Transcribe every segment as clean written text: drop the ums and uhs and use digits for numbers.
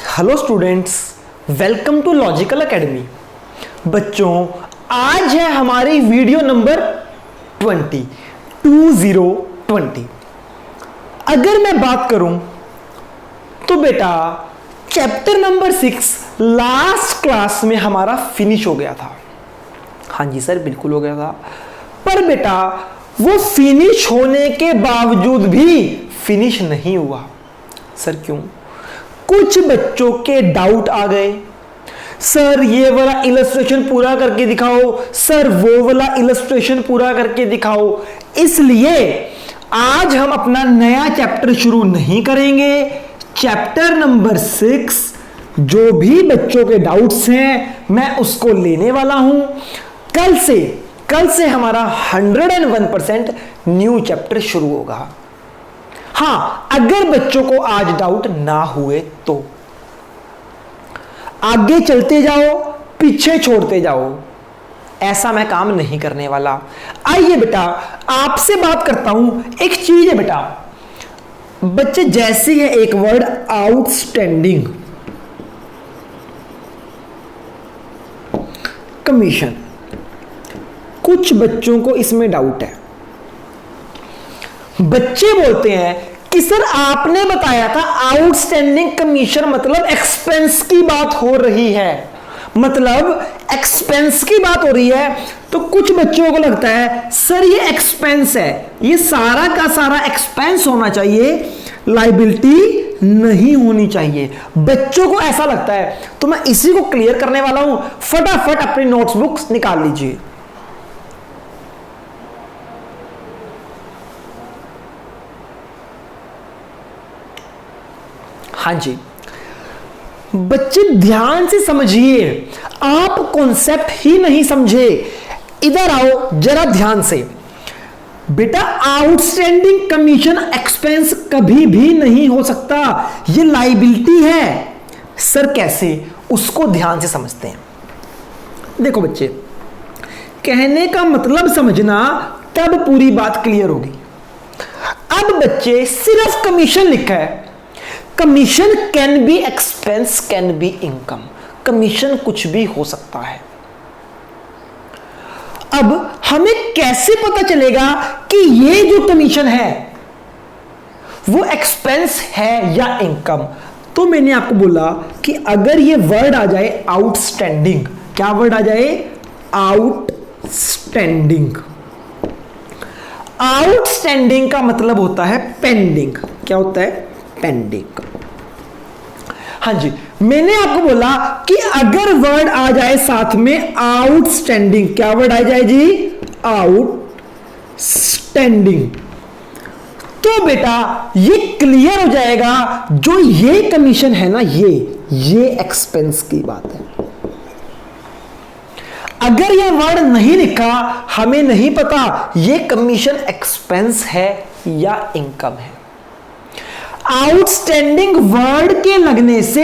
Hello students, welcome to Logical Academy. बच्चों, आज है हमारी वीडियो नंबर 20। अगर मैं बात करूं तो बेटा चैप्टर नंबर 6 लास्ट क्लास में हमारा फिनिश हो गया था। हाँ जी सर, बिल्कुल हो गया था। पर बेटा वो फिनिश होने के बावजूद भी फिनिश नहीं हुआ। सर क्यों? कुछ बच्चों के डाउट आ गए। सर ये वाला इलस्ट्रेशन पूरा करके दिखाओ, सर वो वाला इलस्ट्रेशन पूरा करके दिखाओ। इसलिए आज हम अपना नया चैप्टर शुरू नहीं करेंगे। चैप्टर नंबर 6 जो भी बच्चों के डाउट्स हैं मैं उसको लेने वाला हूं। कल से हमारा 101% न्यू चैप्टर शुरू होगा। हाँ, अगर बच्चों को आज डाउट ना हुए तो आगे चलते जाओ, पीछे छोड़ते जाओ, ऐसा मैं काम नहीं करने वाला। आइए बेटा आपसे बात करता हूं। एक चीज है बेटा, बच्चे जैसे है एक वर्ड आउटस्टैंडिंग कमीशन, कुछ बच्चों को इसमें डाउट है। बच्चे बोलते हैं कि सर आपने बताया था आउटस्टैंडिंग कमीशन मतलब एक्सपेंस की बात हो रही है, मतलब एक्सपेंस की बात हो रही है। तो कुछ बच्चों को लगता है सर ये एक्सपेंस है, ये सारा का सारा एक्सपेंस होना चाहिए, लायबिलिटी नहीं होनी चाहिए। बच्चों को ऐसा लगता है, तो मैं इसी को क्लियर करने वाला हूं। फटाफट अपनी नोटबुक्स निकाल लीजिए। हाँ जी बच्चे ध्यान से समझिए, आप कॉन्सेप्ट ही नहीं समझे। इधर आओ जरा ध्यान से। बेटा आउटस्टैंडिंग कमीशन एक्सपेंस कभी भी नहीं हो सकता, ये लायबिलिटी है। सर कैसे? उसको ध्यान से समझते हैं। देखो बच्चे, कहने का मतलब समझना, तब पूरी बात क्लियर होगी। अब बच्चे सिर्फ कमीशन लिखा है। Commission can be expense, can be income. Commission कुछ भी हो सकता है। अब हमें कैसे पता चलेगा कि ये जो कमीशन है वो एक्सपेंस है या इनकम? तो मैंने आपको बोला कि अगर ये वर्ड आ जाए आउटस्टैंडिंग, क्या वर्ड आ जाए? आउटस्टैंडिंग। आउटस्टैंडिंग का मतलब होता है पेंडिंग। क्या होता है? पेंडिंग। हाँ जी, मैंने आपको बोला कि अगर वर्ड आ जाए साथ में आउटस्टैंडिंग, क्या वर्ड आ जाए जी? आउटस्टैंडिंग। तो बेटा ये क्लियर हो जाएगा, जो ये कमीशन है ना, ये एक्सपेंस की बात है। अगर ये वर्ड नहीं लिखा, हमें नहीं पता ये कमीशन एक्सपेंस है या इनकम है। आउटस्टैंडिंग वर्ड के लगने से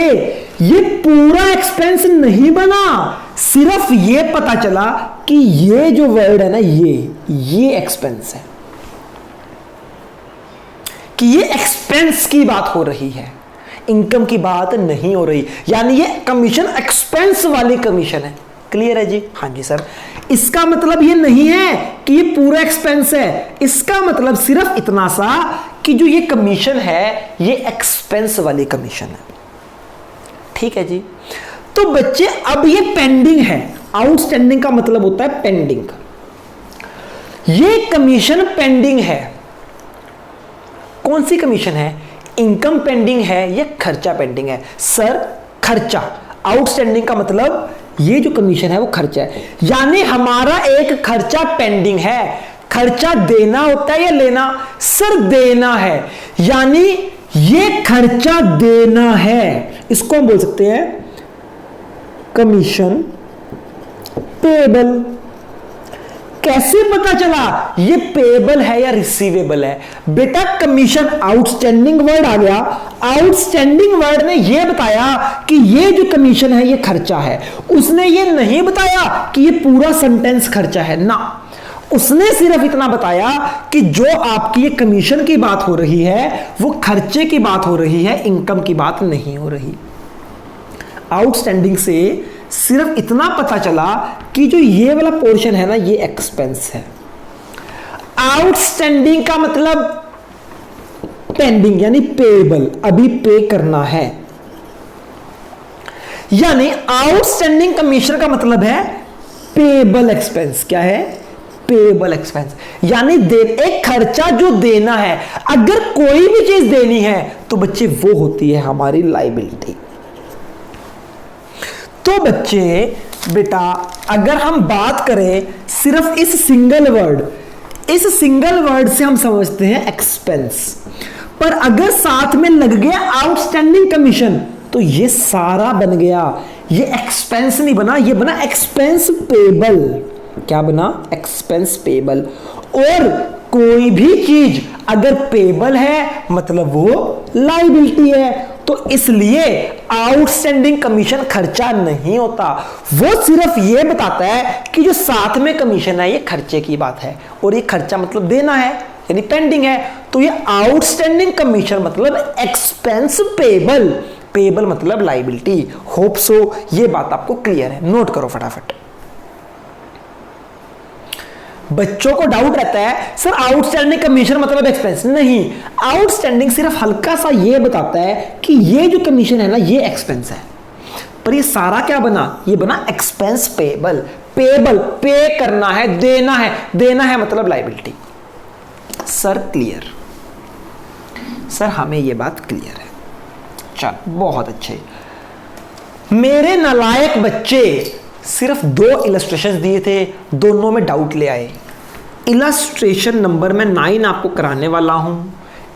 ये पूरा एक्सपेंस नहीं बना, सिर्फ ये पता चला कि ये जो वर्ड है ना, ये एक्सपेंस है, कि ये एक्सपेंस की बात हो रही है, इनकम की बात नहीं हो रही। यानी ये कमीशन एक्सपेंस वाली कमीशन है। क्लियर है जी? हाँ जी सर। इसका मतलब ये नहीं है कि ये पूरा एक्सपेंस है, इसका मतलब सिर्फ इतना सा कि जो ये कमीशन है ये एक्सपेंस वाली कमीशन है। ठीक है जी। तो बच्चे अब ये पेंडिंग है। आउटस्टैंडिंग का मतलब होता है पेंडिंग। ये कमीशन पेंडिंग है। कौन सी कमीशन है? इनकम पेंडिंग है या खर्चा पेंडिंग है? सर खर्चा। आउटस्टैंडिंग का मतलब ये जो कमीशन है वो खर्चा है, यानी हमारा एक खर्चा पेंडिंग है। खर्चा देना होता है या लेना? सर देना है, यानी ये खर्चा देना है। इसको हम बोल सकते हैं कमीशन पेबल। कैसे पता चला ये पेबल है या रिसीवेबल है? बेटा कमीशन आउटस्टैंडिंग वर्ड आ गया। आउटस्टैंडिंग वर्ड ने यह बताया कि ये जो कमीशन है ये खर्चा है। उसने ये नहीं बताया कि ये पूरा सेंटेंस खर्चा है ना, उसने सिर्फ इतना बताया कि जो आपकी ये कमीशन की बात हो रही है वो खर्चे की बात हो रही है, इनकम की बात नहीं हो रही। आउटस्टैंडिंग से सिर्फ इतना पता चला कि जो ये वाला पोर्शन है ना, ये एक्सपेंस है। आउटस्टैंडिंग का मतलब पेंडिंग यानी पेएबल, अभी पे करना है। यानी आउटस्टैंडिंग कमीशन का मतलब है पेएबल एक्सपेंस। क्या है? पेएबल एक्सपेंस, यानी एक खर्चा जो देना है। अगर कोई भी चीज देनी है तो बच्चे वो होती है हमारी लायबिलिटी। तो बच्चे बेटा अगर हम बात करें सिर्फ इस सिंगल वर्ड से हम समझते हैं एक्सपेंस, पर अगर साथ में लग गया आउटस्टैंडिंग कमीशन तो ये सारा बन गया, ये एक्सपेंस नहीं बना, ये बना एक्सपेंस पेएबल। क्या बना? Expense payable. और कोई भी चीज अगर पेएबल है मतलब वो लायबिलिटी है, तो इसलिए आउटस्टैंडिंग कमीशन खर्चा नहीं होता। वो सिर्फ ये बताता है कि जो साथ में कमीशन है ये खर्चे की बात है, और ये खर्चा मतलब देना है यानी पेंडिंग है। तो ये आउटस्टैंडिंग कमीशन मतलब एक्सपेंस पेएबल, पेएबल मतलब लायबिलिटी। होप सो ये बात आपको क्लियर है। नोट करो फटाफट। बच्चों को डाउट रहता है सर आउटस्टैंडिंग कमीशन मतलब एक्सपेंस। नहीं, आउटस्टैंडिंग सिर्फ हल्का सा ये बताता है कि ये जो कमीशन है ना ये एक्सपेंस है, पर ये सारा क्या बना? ये बना एक्सपेंस पेएबल। पेएबल पे करना है, देना है, देना है मतलब लायबिलिटी। Sir clear? सर हमें ये बात क्लियर है। चल बहुत अच्छे। मेरे नालायक बच्चे सिर्फ 2 इलस्ट्रेशन दिए थे, दोनों में डाउट ले आए। इलस्ट्रेशन नंबर मैं 9 आपको कराने वाला हूं।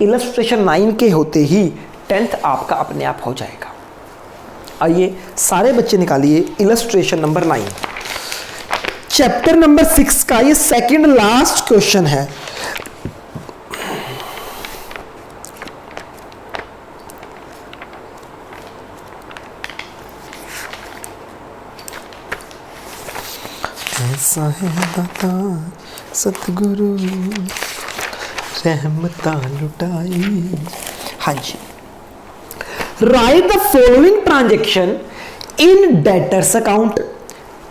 इलस्ट्रेशन 9 के होते ही 10th आपका अपने आप हो जाएगा। आइए सारे बच्चे निकालिए इलस्ट्रेशन नंबर 9, चैप्टर नंबर 6 का ये सेकंड लास्ट क्वेश्चन है। ऐसा है दाता सतगुरु रहमता लुटाई। हाँ जी। Write the following transaction in debtors account,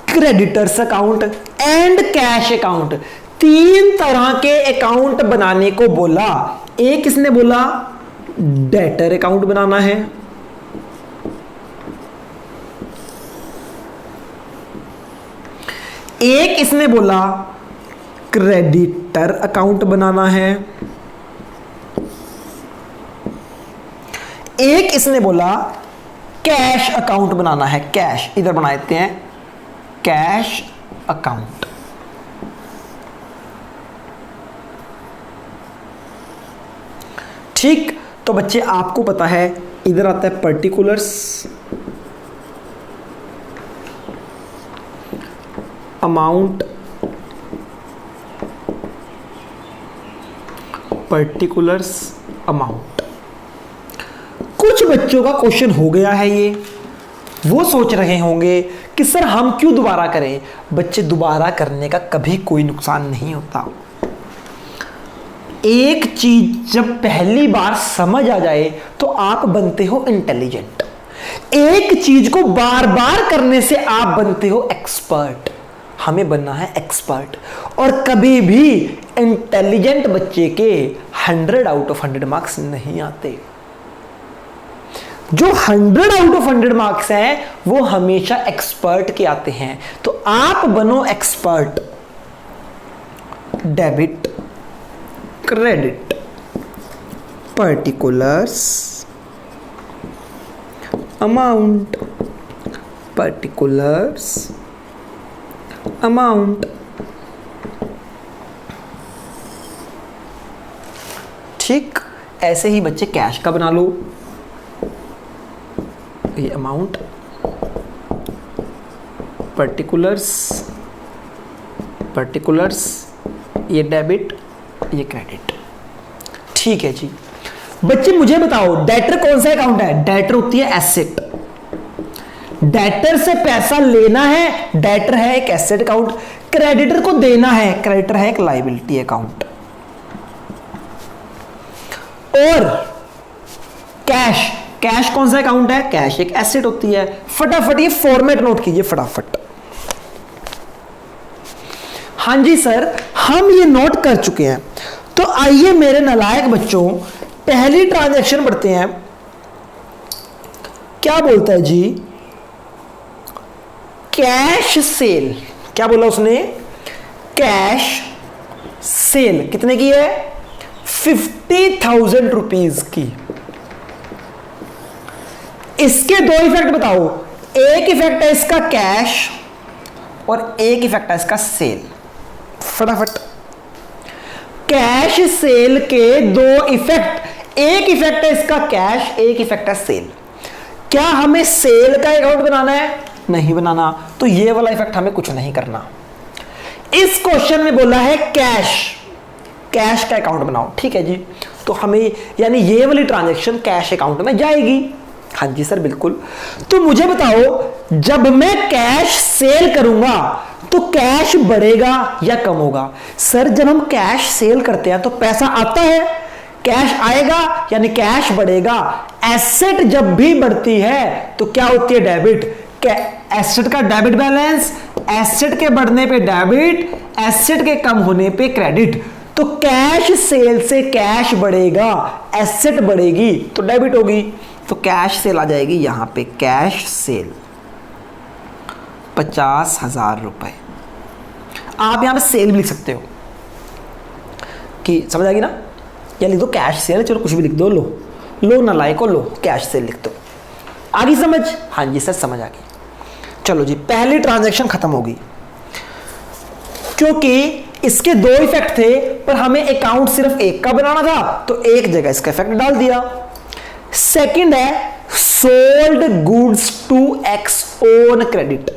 creditors account and cash account. 3 तरह के अकाउंट बनाने को बोला। एक इसने बोला डेटर अकाउंट बनाना है, एक इसने बोला क्रेडिटर अकाउंट बनाना है, एक इसने बोला कैश अकाउंट बनाना है। कैश इधर बना देते हैं, कैश अकाउंट। ठीक, तो बच्चे आपको पता है इधर आता है पर्टिकुलर्स, अमाउंट, पर्टिकुलर्स, अमाउंट। कुछ बच्चों का क्वेश्चन हो गया है ये, वो सोच रहे होंगे कि सर हम क्यों दोबारा करें। बच्चे दोबारा करने का कभी कोई नुकसान नहीं होता। एक चीज जब पहली बार समझ आ जाए तो आप बनते हो इंटेलिजेंट। एक चीज को बार बार करने से आप बनते हो एक्सपर्ट। हमें बनना है एक्सपर्ट। और कभी भी इंटेलिजेंट बच्चे के 100 आउट ऑफ 100 मार्क्स नहीं आते। जो 100 आउट ऑफ 100 मार्क्स हैं वो हमेशा एक्सपर्ट के आते हैं। तो आप बनो expert. Debit, credit, particulars, amount, particulars, amount. ठीक, ऐसे ही बच्चे कैश का बना लो, ये अमाउंट, पर्टिकुलर्स, पर्टिकुलर्स, ये डेबिट, ये क्रेडिट। ठीक है जी। बच्चे मुझे बताओ डेटर कौन सा अकाउंट है? डेटर होती है एसेट। डेटर से पैसा लेना है, डेटर है एक एसेट अकाउंट। क्रेडिटर को देना है, क्रेडिटर है एक लायबिलिटी अकाउंट। और कैश, कैश कौन सा अकाउंट है? कैश एक एसेट होती है। फटाफट ये फॉर्मेट नोट कीजिए फटाफट। हाँ जी सर, हम ये नोट कर चुके हैं। तो आइए मेरे नालायक बच्चों, पहली ट्रांजैक्शन पढ़ते हैं। क्या बोलता है जी? Cash cell. क्या बोला उसने? कैश सेल कितने की है? 50,000 रुपीज की। इसके दो इफेक्ट बताओ। एक इफेक्ट है इसका कैश और एक इफेक्ट है इसका सेल। फटाफट। कैश सेल के दो इफेक्ट, एक इफेक्ट है इसका कैश, एक इफेक्ट है सेल। क्या हमें सेल का अकाउंट बनाना है? नहीं बनाना। तो ये वाला इफेक्ट हमें कुछ नहीं करना। इस क्वेश्चन में बोला है कैश, कैश का अकाउंट बनाओ। ठीक है जी, तो हमें यानी ये वाली ट्रांजैक्शन कैश अकाउंट में जाएगी। हाँ जी सर बिल्कुल। तो मुझे बताओ, जब मैं कैश सेल करूंगा तो कैश बढ़ेगा या कम होगा? सर जब हम कैश सेल करते हैं तो पैसा आता है, कैश आएगा यानी कैश बढ़ेगा। एसेट जब भी बढ़ती है तो क्या होती है? डेबिट। एसेट का डेबिट बैलेंस, एसेट के बढ़ने पे डेबिट, एसेट के कम होने पे क्रेडिट। तो कैश सेल से कैश बढ़ेगा, एसेट बढ़ेगी तो डेबिट होगी। तो कैश सेल आ जाएगी यहां पे, कैश सेल 50,000 रुपए। आप यहां पे सेल भी लिख सकते हो कि समझ आएगी ना, या लिख दो कैश सेल, चलो कुछ भी लिख दो। लो ना लाइक हो, लो कैश सेल लिख दो। आगे समझ? हाँ जी सर समझ आ गई। चलो जी, पहली ट्रांजैक्शन खत्म होगी। क्योंकि इसके दो इफेक्ट थे पर हमें अकाउंट सिर्फ एक का बनाना था तो एक जगह इसका इफेक्ट डाल दिया। सेकंड है sold goods to X on credit.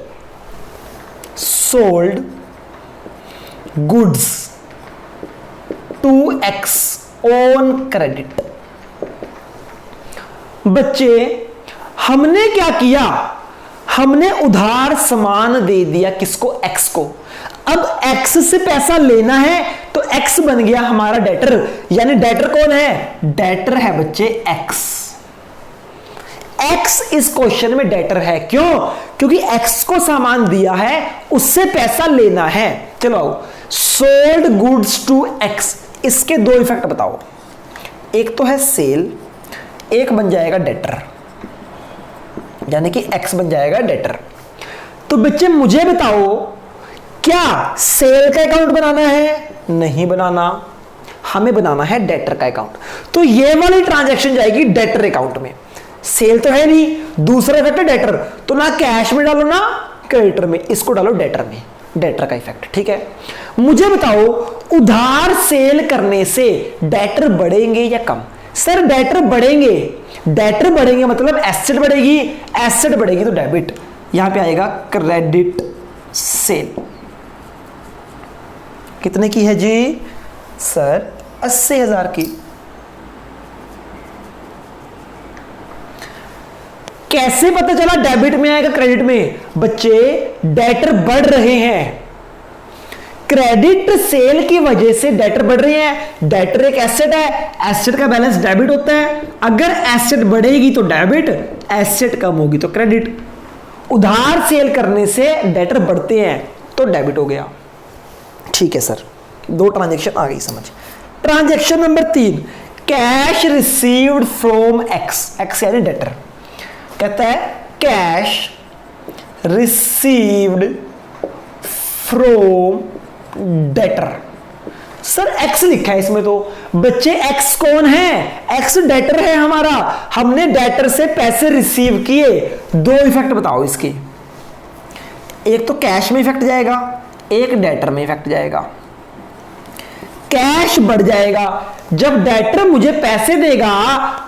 Sold goods to X on credit. बच्चे हमने क्या किया? हमने उधार सामान दे दिया किसको? एक्स को। अब एक्स से पैसा लेना है तो एक्स बन गया हमारा डेटर। यानी डेटर कौन है? डेटर है बच्चे एक्स। एक्स इस क्वेश्चन में डेटर है। क्यों? क्योंकि एक्स को सामान दिया है, उससे पैसा लेना है। चलो आओ, सोल्ड गुड्स टू एक्स, इसके दो इफेक्ट बताओ। एक तो है सेल, एक बन जाएगा डेटर, यानी कि एक्स बन जाएगा डेटर। तो बच्चे मुझे बताओ, क्या सेल का अकाउंट बनाना है? नहीं बनाना, हमें बनाना है डेटर का अकाउंट। तो ये वाली ट्रांजैक्शन जाएगी डेटर अकाउंट में। सेल तो है नहीं, दूसरा इफेक्ट है डेटर, तो ना कैश में डालो ना क्रेडिटर में, इसको डालो डेटर में, डेटर का इफेक्ट। ठीक है, मुझे बताओ उधार सेल करने से डेटर बढ़ेंगे या कम? सर डेटर बढ़ेंगे। डेटर बढ़ेंगे मतलब एसेट बढ़ेगी, एसेट बढ़ेगी तो डेबिट। यहां पे आएगा क्रेडिट सेल। कितने की है जी? सर 80,000 की। कैसे पता चला डेबिट में आएगा क्रेडिट में? बच्चे डेटर बढ़ रहे हैं, क्रेडिट सेल की वजह से डेटर बढ़ रही है। डेटर एक एसेट है, एसेट का बैलेंस डेबिट होता है। अगर एसेट बढ़ेगी तो डेबिट, एसेट कम होगी तो क्रेडिट। उधार सेल करने से डेटर बढ़ते हैं तो डेबिट हो गया। ठीक है सर, दो ट्रांजैक्शन आ गई समझ। Transaction number 3, cash received from x. X यानी डेटर। कहता है cash received from debtor. Sir x लिखा है इसमें तो। बच्चे एक्स कौन है? एक्स डेटर है हमारा। हमने डेटर से पैसे रिसीव किए। दो इफेक्ट बताओ इसके। एक तो कैश में इफेक्ट जाएगा, एक डेटर में इफेक्ट जाएगा। कैश बढ़ जाएगा, जब डेटर मुझे पैसे देगा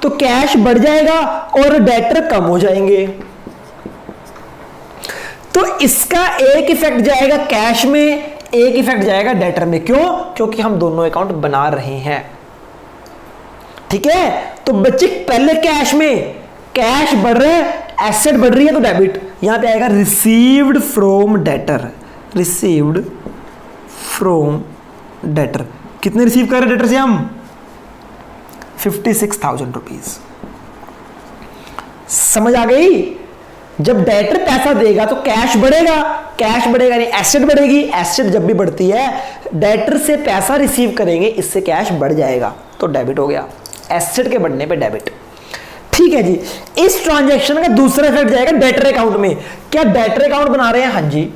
तो कैश बढ़ जाएगा और डेटर कम हो जाएंगे। तो इसका एक इफेक्ट जाएगा कैश में, एक इफेक्ट जाएगा डेटर में। क्यों? क्योंकि हम दोनों अकाउंट बना रहे हैं। ठीक है, तो बच्चे पहले कैश में, कैश बढ़ रहा है, एसेट बढ़ रही है तो डेबिट। यहां पे आएगा received from debtor. Received from debtor. कितने रिसीव कर रहे डेटर से हम? 56,000 रुपीज। समझ आ गई? जब डेटर पैसा देगा तो कैश बढ़ेगा, कैश बढ़ेगा यानी एसेट बढ़ेगी, एसेट जब भी बढ़ती है डेटर से पैसा रिसीव करेंगे, इससे कैश बढ़ जाएगा, तो डेबिट हो गया, एसेट के बढ़ने पे डेबिट। ठीक है जी। इस ट्रांजैक्शन का दूसरा इफेक्ट जाएगा डेटर अकाउंट में। क्या डेटर अकाउंट बना रहे हैं? हाँ जी।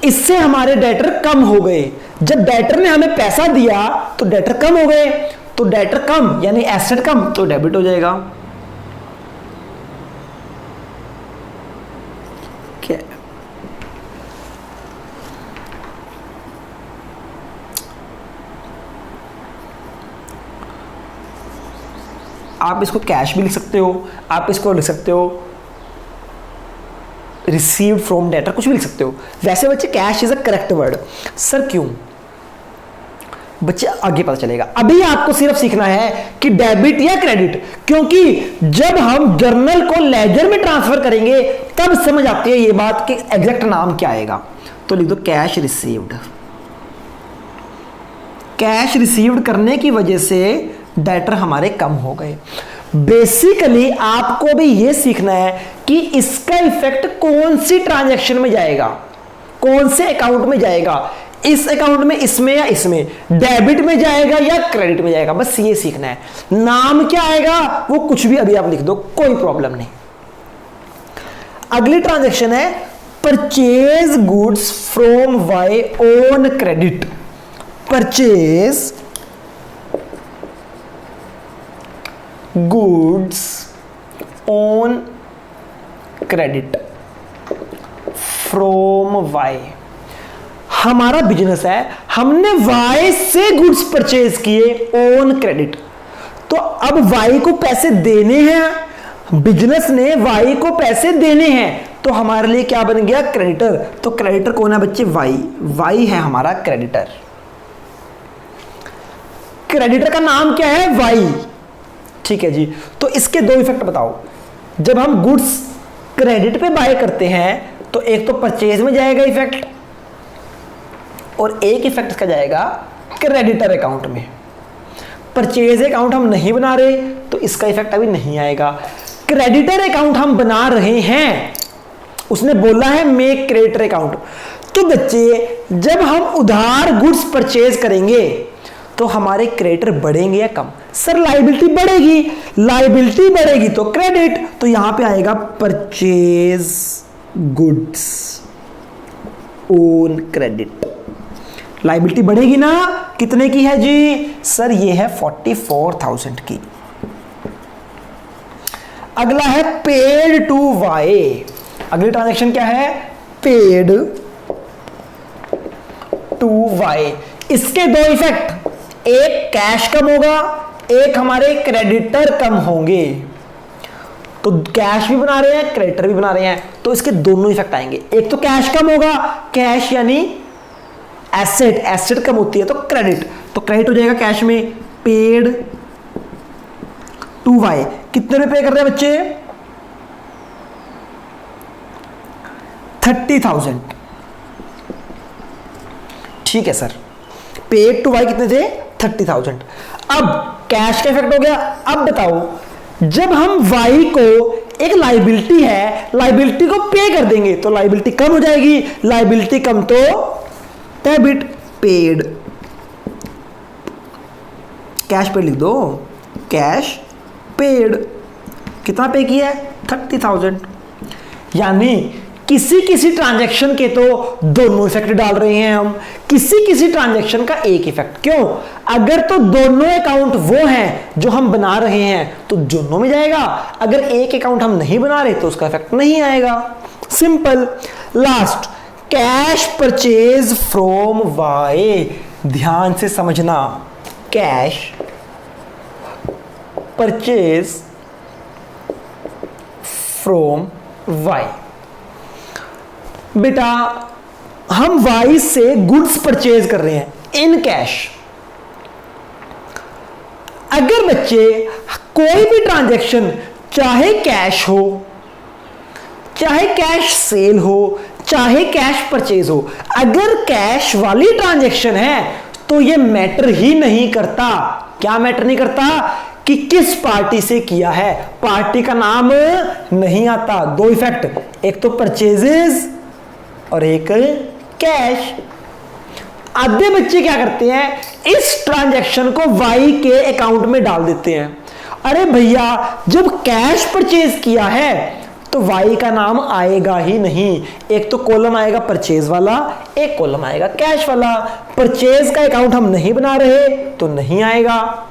इससे हमारे डेटर कम हो गए। जब डेटर ने हमें पैसा दिया तो डेटर कम हो गए, तो डेटर कम यानी एसेट कम, तो डेबिट हो जाएगा। क्या आप इसको कैश भी लिख सकते हो, आप इसको लिख सकते हो रिसीव्ड फ्रॉम डेटर, कुछ भी लिख सकते हो। वैसे बच्चे cash is a correct word. Sir क्यों? बच्चे आगे पता चलेगा। अभी आपको सिर्फ सीखना है कि डेबिट या क्रेडिट, क्योंकि जब हम जर्नल को लेजर में ट्रांसफर करेंगे तब समझ आती है ये बात कि एग्जैक्ट नाम क्या आएगा। तो लिख दो कैश रिसीव्ड। कैश रिसीव्ड करने की वजह से डेटर हमारे कम हो गए। बेसिकली आपको भी यह सीखना है कि इसका इफेक्ट कौन सी ट्रांजैक्शन में जाएगा, कौन से अकाउंट में जाएगा, इस अकाउंट में, इसमें या इसमें, डेबिट में जाएगा या क्रेडिट में जाएगा, बस ये सीखना है। नाम क्या आएगा वो कुछ भी अभी आप लिख दो, कोई प्रॉब्लम नहीं। अगली ट्रांजैक्शन है purchase goods from Y on credit. Purchase goods on credit from Y. हमारा बिजनेस है, हमने वाई से गुड्स परचेज किए ऑन क्रेडिट, तो अब वाई को पैसे देने हैं, बिजनेस ने वाई को पैसे देने हैं, तो हमारे लिए क्या बन गया? क्रेडिटर। तो क्रेडिटर कौन है बच्चे? वाई। वाई है हमारा क्रेडिटर। क्रेडिटर का नाम क्या है? वाई। ठीक है जी। तो इसके दो इफेक्ट बताओ। जब हम गुड्स क्रेडिट पे बाय करते हैं तो एक तो परचेज में जाएगा इफेक्ट, और एक इफेक्ट इसका जाएगा क्रेडिटर अकाउंट में। परचेज अकाउंट हम नहीं बना रहे तो इसका इफेक्ट अभी नहीं आएगा। क्रेडिटर अकाउंट हम बना रहे हैं, उसने बोला है मेक क्रेडिटर अकाउंट। तो बच्चे जब हम उधार गुड्स परचेज करेंगे तो हमारे क्रेडिटर बढ़ेंगे या कम? सर लायबिलिटी बढ़ेगी, लायबिलिटी बढ़ेगी तो क्रेडिट, तो यहां पे आएगा purchase goods on credit. Liability बढ़ेगी ना? कितने की है जी? सर ये है 44,000 की। अगला है पेड टू वाई। अगली ट्रांजैक्शन क्या है? Paid to Y. इसके दो इफेक्ट, एक कैश कम होगा, एक हमारे क्रेडिटर कम होंगे। तो कैश भी बना रहे हैं, क्रेडिटर भी बना रहे हैं, तो इसके दोनों इफेक्ट आएंगे। एक तो कैश कम होगा, कैश यानी एसेट, एसेट कम होती है तो क्रेडिट, तो क्रेडिट हो जाएगा कैश में। Paid to Y. कितने रुपए पे कर रहे हैं बच्चे? 30,000। ठीक है सर। पेड टू वाई कितने थे? 30,000। अब कैश का इफेक्ट हो गया। अब बताओ, जब हम वाई को, एक लायबिलिटी है, लायबिलिटी को पे कर देंगे तो लायबिलिटी कम हो जाएगी, लायबिलिटी कम तो डेबिट। पेड, कैश पेड लिख दो, कैश पेड। कितना पे किया है? 30,000। यानी किसी किसी ट्रांजैक्शन के तो दोनों इफेक्ट डाल रहे हैं हम, किसी किसी ट्रांजैक्शन का एक इफेक्ट। क्यों? अगर तो दोनों अकाउंट वो हैं जो हम बना रहे हैं तो दोनों में जाएगा, अगर एक अकाउंट हम नहीं बना रहे तो उसका इफेक्ट नहीं आएगा। Simple. Last, cash purchase from Y. ध्यान से समझना, कैश परचेज फ्रॉम वाई। बेटा हम वाई से गुड्स परचेज कर रहे हैं इन कैश। अगर बच्चे कोई भी ट्रांजैक्शन, चाहे कैश हो, चाहे कैश सेल हो, चाहे कैश परचेज हो, अगर कैश वाली ट्रांजैक्शन है तो ये मैटर ही नहीं करता। क्या मैटर नहीं करता? कि किस पार्टी से किया है। पार्टी का नाम नहीं आता। दो इफेक्ट, एक तो परचेजेस और एक कैश। आधे बच्चे क्या करते हैं, इस ट्रांजैक्शन को वाई के अकाउंट में डाल देते हैं। अरे भैया, जब कैश परचेज किया है तो वाई का नाम आएगा ही नहीं। एक तो कॉलम आएगा परचेज वाला, एक कॉलम आएगा कैश वाला। परचेज का अकाउंट हम नहीं बना रहे तो नहीं आएगा,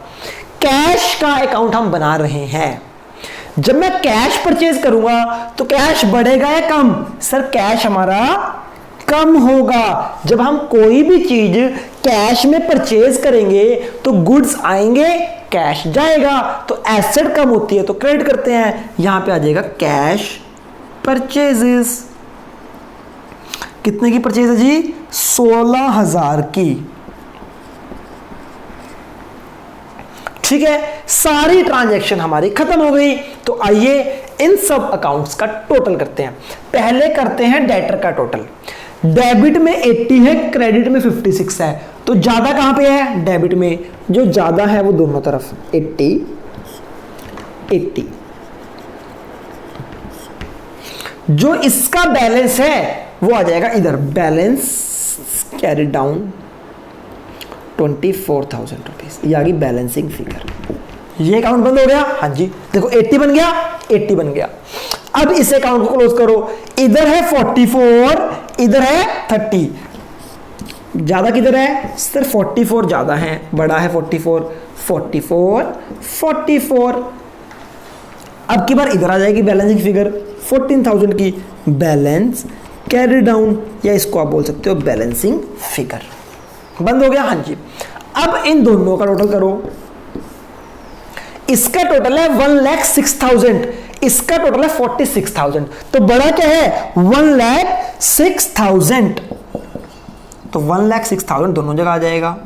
कैश का अकाउंट हम बना रहे हैं। जब मैं कैश परचेज करूंगा तो कैश बढ़ेगा या कम? सर, कैश हमारा कम होगा। जब हम कोई भी चीज कैश में परचेज करेंगे तो गुड्स आएंगे, कैश जाएगा, तो एसेट कम होती है तो क्रेडिट करते हैं। यहां पे आ जाएगा कैश परचेजेस। कितने की परचेज है जी? 16,000 की। ठीक है, सारी ट्रांजैक्शन हमारी खत्म हो गई। तो आइए इन सब अकाउंट्स का टोटल करते हैं। पहले करते हैं डेटर का टोटल। डेबिट में 80 है, क्रेडिट में 56 है, तो ज्यादा कहां पे है? डेबिट में। जो ज्यादा है वो दोनों तरफ 80 80। जो इसका बैलेंस है वो आ जाएगा इधर, बैलेंस कैरी डाउन 24,000 रुपीज। ये आ गई बैलेंसिंग फिगर। ये अकाउंट बंद हो गया। हाँ जी, देखो 80 बन गया, 80 बन गया। अब इस अकाउंट को क्लोज करो। इधर है 44, इधर है 30। ज्यादा किधर है? सिर्फ 44 ज्यादा है, बड़ा है 44 44 44। अब की बार इधर आ जाएगी बैलेंसिंग फिगर 14,000 की, बैलेंस कैरी डाउन, या इसको आप बोल सकते हो बैलेंसिंग फिगर। बंद हो गया। हाँ जी, अब इन दोनों का टोटल करो। इसका टोटल है 1,06,000, इसका टोटल है 46,000। तो बड़ा क्या है? 1,06,000। तो 1,06,000 दोनों जगह आ जाएगा।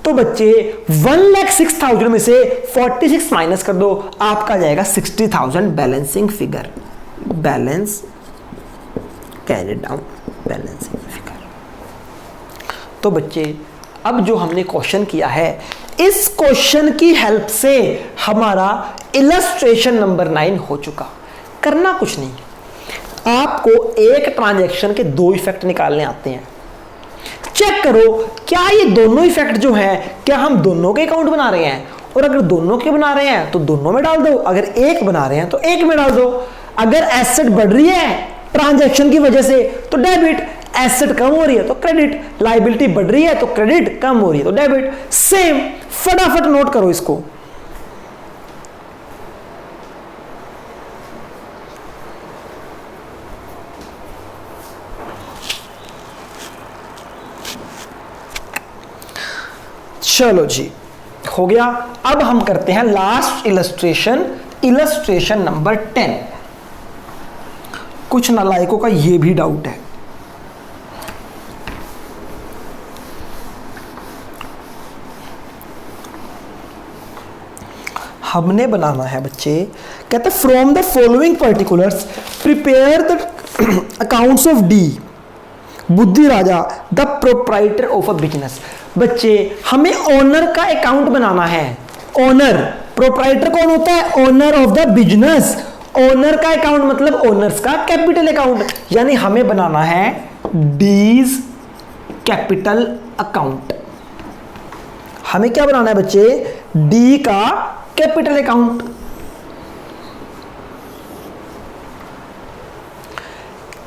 तो बच्चे 1,06,000 में से 46 माइनस कर दो, आपका जाएगा 60,000 balancing figure. Balance carry down balancing figure. तो बच्चे, अब जो हमने क्वेश्चन किया है, इस क्वेश्चन की हेल्प से हमारा इलस्ट्रेशन नंबर 9 हो चुका। करना कुछ नहीं, आपको एक ट्रांजैक्शन के दो इफेक्ट निकालने आते हैं। चेक करो क्या ये दोनों इफेक्ट जो है, क्या हम दोनों के अकाउंट बना रहे हैं, और अगर दोनों के बना रहे हैं तो दोनों में डाल दो, अगर एक बना रहे हैं तो एक में डाल दो। अगर एसेट बढ़ रही है ट्रांजैक्शन की वजह से तो डेबिट, एसेट कम हो रही है तो क्रेडिट, लायबिलिटी बढ़ रही है तो क्रेडिट, कम हो रही है तो डेबिट। सेम, फटाफट नोट करो इसको। चलो जी, हो गया। अब हम करते हैं लास्ट इलस्ट्रेशन, इलस्ट्रेशन नंबर 10। कुछ नालायकों का यह भी डाउट है। हमने बनाना है बच्चे, कहते from the following particulars prepare the accounts of D Buddhi Raja the proprietor of a business. बच्चे, हमें ओनर का अकाउंट बनाना है। ओनर, प्रोप्राइटर कौन होता है? Owner of the business. Owner का अकाउंट मतलब ओनर्स का कैपिटल अकाउंट, यानी हमें बनाना है डीज कैपिटल अकाउंट। हमें क्या बनाना है बच्चे? डी का कैपिटल अकाउंट।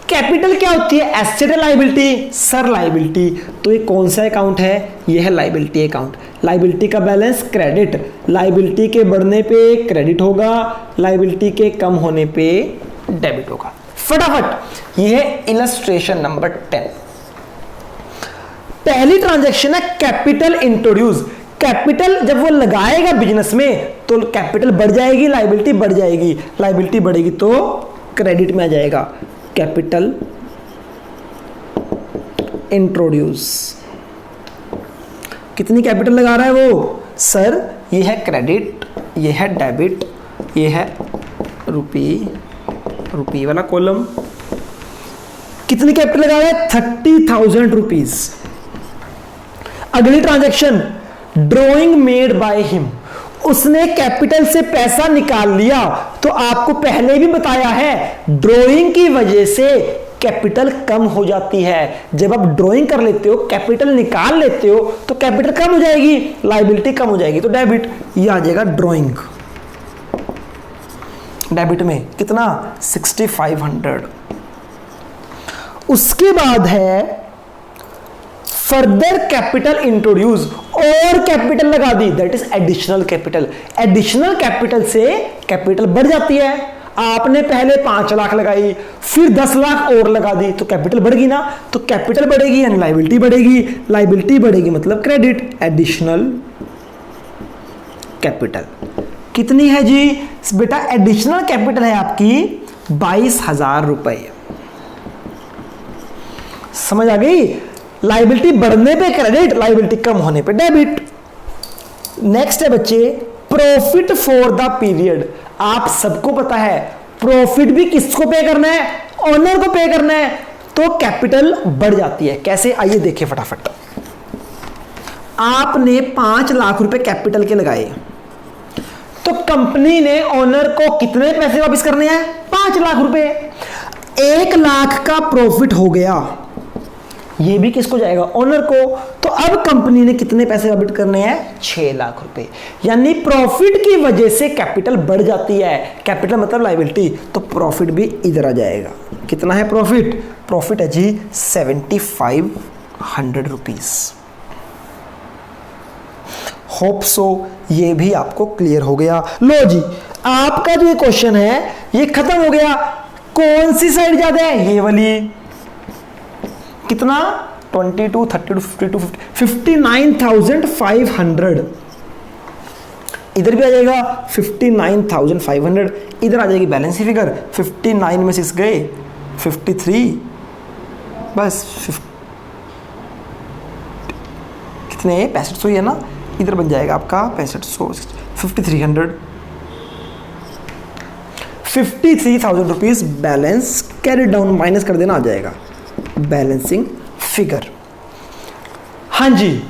कैपिटल क्या होती है? एसेट है, लायबिलिटी? Sir liability. तो ये कौन सा अकाउंट है? ये है लायबिलिटी अकाउंट। लायबिलिटी का बैलेंस क्रेडिट, लायबिलिटी के बढ़ने पे क्रेडिट होगा, लायबिलिटी के कम होने पे डेबिट होगा। फटाफट, ये है इलस्ट्रेशन नंबर 10। पहली ट्रांजैक्शन है कैपिटल इंट्रोड्यूस। कैपिटल जब वो लगाएगा बिजनेस में तो कैपिटल बढ़ जाएगी, लायबिलिटी बढ़ जाएगी, लायबिलिटी बढ़ेगी तो क्रेडिट में आ जाएगा। Capital introduce. कितनी कैपिटल लगा रहा है वो? सर ये है क्रेडिट, ये है डेबिट, ये है रुपी वाला कॉलम। कितनी कैपिटल लगा रहा है? 30,000 रुपीज। अगली transaction drawing made by him, उसने कैपिटल से पैसा निकाल लिया। तो आपको पहले भी बताया है ड्रॉइंग की वजह से कैपिटल कम हो जाती है। जब आप ड्रॉइंग कर लेते हो, कैपिटल निकाल लेते हो, तो कैपिटल कम हो जाएगी, लायबिलिटी कम हो जाएगी, तो डेबिट ये आ जाएगा ड्रॉइंग। डेबिट में कितना 6500। उसके बाद है फर्दर कैपिटल इंट्रोड्यूस, और कैपिटल लगा दी, that is additional capital. Additional capital से कैपिटल बढ़ जाती है। आपने पहले 5 लाख लगाई, फिर 10 लाख और लगा दी, तो कैपिटल बढ़ गई ना, तो कैपिटल बढ़ेगी यानी लायबिलिटी बढ़ेगी, लायबिलिटी बढ़ेगी मतलब क्रेडिट, एडिशनल कैपिटल। कितनी है जी बेटा? एडिशनल कैपिटल है आपकी 22,000 रुपए। समझ आ गई? लायबिलिटी बढ़ने पे क्रेडिट, लायबिलिटी कम होने पे डेबिट। नेक्स्ट है बच्चे प्रॉफिट फॉर द पीरियड। आप सबको पता है प्रॉफिट भी किसको पे करना है? ओनर को पे करना है, तो कैपिटल बढ़ जाती है। कैसे? आइए देखें फटाफट। आपने 5 लाख रुपए कैपिटल के लगाए, तो कंपनी ने ओनर को कितने पैसे वापस करने हैं? 5 लाख रुपए। 1 लाख का प्रॉफिट हो गया, ये भी किसको जाएगा? ओनर को। तो अब कंपनी ने कितने पैसे वापस करने हैं? 6 लाख रुपए। यानी प्रॉफिट की वजह से कैपिटल बढ़ जाती है। कैपिटल मतलब लायबिलिटी, तो प्रॉफिट भी इधर आ जाएगा। कितना है प्रॉफिट? प्रॉफिट है जी 7500 रुपीज। होप सो ये भी आपको क्लियर हो गया। लो जी, आपका जो ये क्वेश्चन है ये खत्म हो गया। कौन सी साइड ज्यादा है? ये वाली। कितना? 22, 32, 52, 59,500। इधर भी आ जाएगा 59,500। इधर आ जाएगी बैलेंस की फिगर। 59 में 6 गए, 53, बस कितने? 6500 ही है ना। इधर बन जाएगा आपका 6500, 5300, 53,000 rupees balance carry down, minus कर देना, आ जाएगा बैलेंसिंग फिगर। हाँ जी,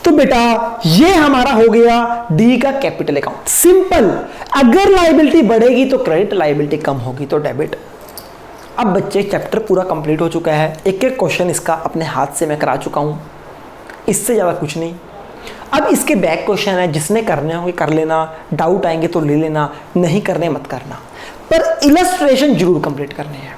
तो बेटा ये हमारा हो गया डी का कैपिटल अकाउंट। सिंपल। अगर लायबिलिटी बढ़ेगी तो क्रेडिट, लायबिलिटी कम होगी तो डेबिट। अब बच्चे चैप्टर पूरा कंप्लीट हो चुका है। एक एक क्वेश्चन इसका अपने हाथ से मैं करा चुका हूं, इससे ज़्यादा कुछ नहीं। अब इसके बैक क्वेश्चन है, जिसने करने होंगे कर लेना, डाउट आएंगे तो ले लेना, नहीं करने मत करना, पर इलस्ट्रेशन जरूर कंप्लीट करने हैं।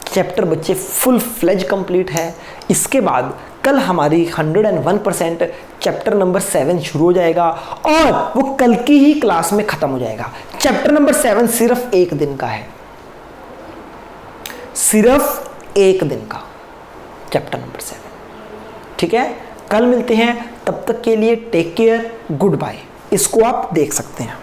चैप्टर बच्चे फुल फ्लेज कंप्लीट है। इसके बाद कल हमारी 101% चैप्टर नंबर 7 शुरू हो जाएगा और वो कल की ही क्लास में खत्म हो जाएगा। चैप्टर नंबर 7 सिर्फ 1 दिन का है, सिर्फ 1 दिन का चैप्टर नंबर 7। ठीक है, कल मिलते हैं, तब तक के लिए टेक केयर, गुड बाय। इसको आप देख सकते हैं।